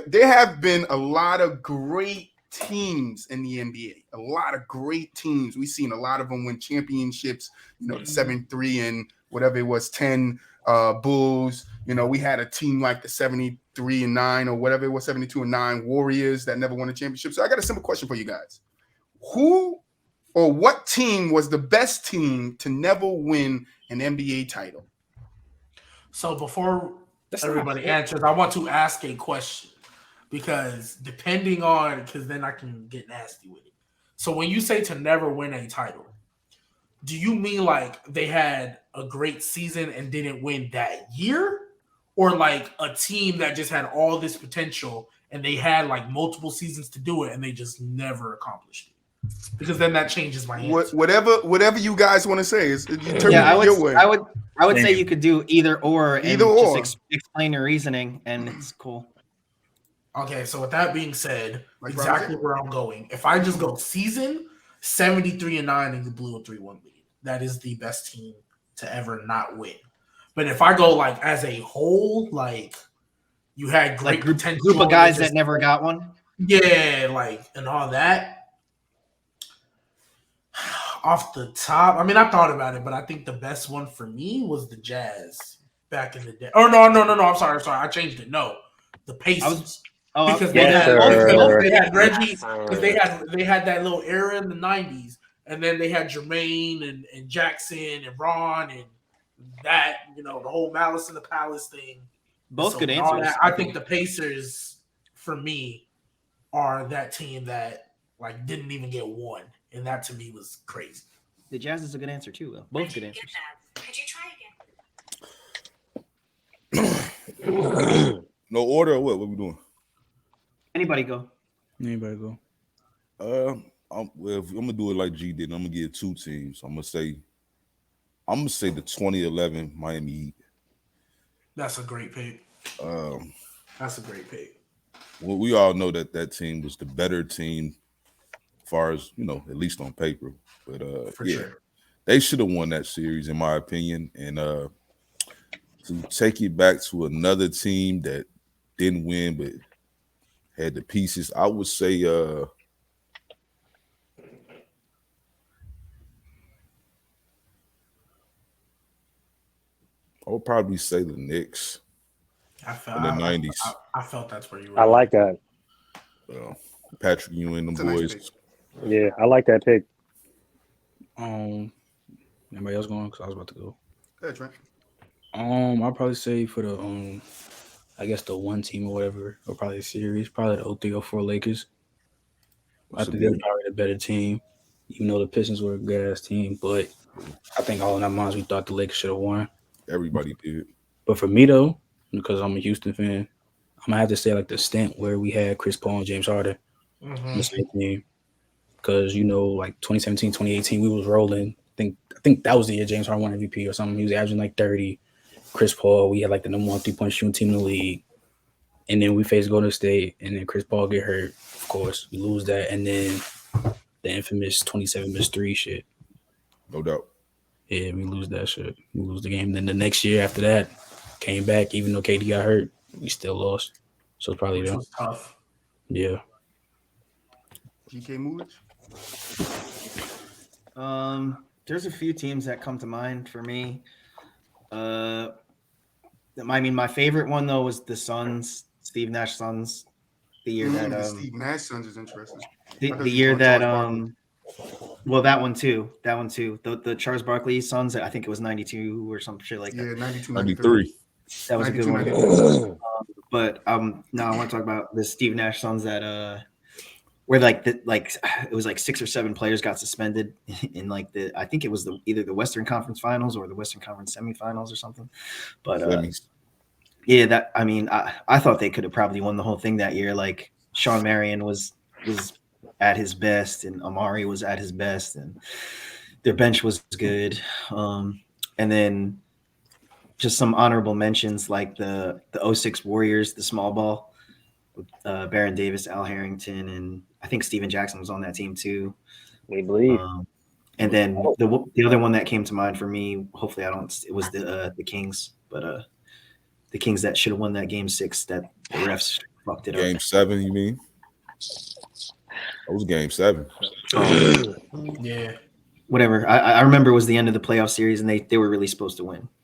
there have been a lot of great teams in the NBA. A lot of great teams. We've seen a lot of them win championships. The 7-3 and whatever it was, 10 Bulls. We had a team like the 73-9 or whatever it was, 72-9 Warriors that never won a championship. So I got a simple question for you guys: who or what team was the best team to never win an NBA title? So before everybody answers, I want to ask a question, because then I can get nasty with it. So when you say to never win a title, do you mean like they had a great season and didn't win that year? Or like a team that just had all this potential and they had like multiple seasons to do it and they just never accomplished it? Because then that changes my answer. Whatever you guys want to say is your way. I would say you could do either or. Just explain your reasoning, and it's cool. Okay, so with that being said, exactly where I'm going. If I just go season 73-9 and you blew a 3-1 lead, that is the best team to ever not win. But if I go like as a whole, like you had great potential, group of guys that never got one. Yeah, like and all that. Off the top, I mean, I thought about it, but I think the best one for me was the Jazz back in the day. Oh no! I'm sorry. I changed it. No, the Pacers. Because they had Reggie. Because they had that little era in the '90s, and then they had Jermaine and Jackson and Ron and that the whole Malice in the Palace thing. Both good answers. I think the Pacers, for me, are that team that like didn't even get one. And that to me was crazy. The Jazz is a good answer too, though. Both good answers. Could you try again? No order or what? What we doing? Anybody go. If I'm gonna do it like G did. I'm gonna give 2 teams. I'm gonna say the 2011 Miami Heat. That's a great pick. That's a great pick. Well, we all know that team was the better team. Far as at least on paper, but sure. They should have won that series in my opinion. And to take it back to another team that didn't win but had the pieces, I would say I would probably say the Knicks. I felt in the 90s. I felt that's where you were. I like that. Patrick Ewing, them boys. Nice. Yeah, I like that pick. Anybody else going? Because I was about to go. Go ahead, Trent. I'll probably say for the I guess the one team or whatever, or probably a series, probably the 03-04 Lakers. I think they're probably the better team, even though the Pistons were a good ass team. But I think all in our minds we thought the Lakers should have won. Everybody did. But for me though, because I'm a Houston fan, I'm gonna have to say like the stint where we had Chris Paul and James Harden on the same team. Because like 2017, 2018, we was rolling. I think that was the year James Harden won MVP or something. He was averaging like 30. Chris Paul, we had like the number 1 3-point shooting team in the league. And then we faced Golden State, and then Chris Paul get hurt. Of course, we lose that, and then the infamous 27 missed 3 shit. No doubt. Yeah, we lose that shit. We lose the game. Then the next year after that, came back. Even though KD got hurt, we still lost. So it's probably them. Tough. Yeah. GK Moodich? There's a few teams that come to mind for me. I mean, my favorite one though was the Suns, Steve Nash Suns. The year that Steve Nash Suns is interesting. The year that well, that one too. The Charles Barkley Suns. I think it was 92 or some shit like that. Yeah, 92, 93. That was a good one. But now I want to talk about the Steve Nash Suns that where it was like 6 or 7 players got suspended in I think it was either the Western Conference Finals or the Western Conference Semifinals or something. But yeah, I thought they could have probably won the whole thing that year. Like Sean Marion was at his best, and Amari was at his best, and their bench was good. And then just some honorable mentions like the 06 Warriors, the small ball. Baron Davis, Al Harrington, and I think Steven Jackson was on that team too. We believe. And then the other one that came to mind for me, hopefully it was the Kings, but the Kings that should have won that game 6 that the refs fucked it Game up. 7, you mean? That was game 7. Yeah. Whatever. I remember it was the end of the playoff series, and they were really supposed to win.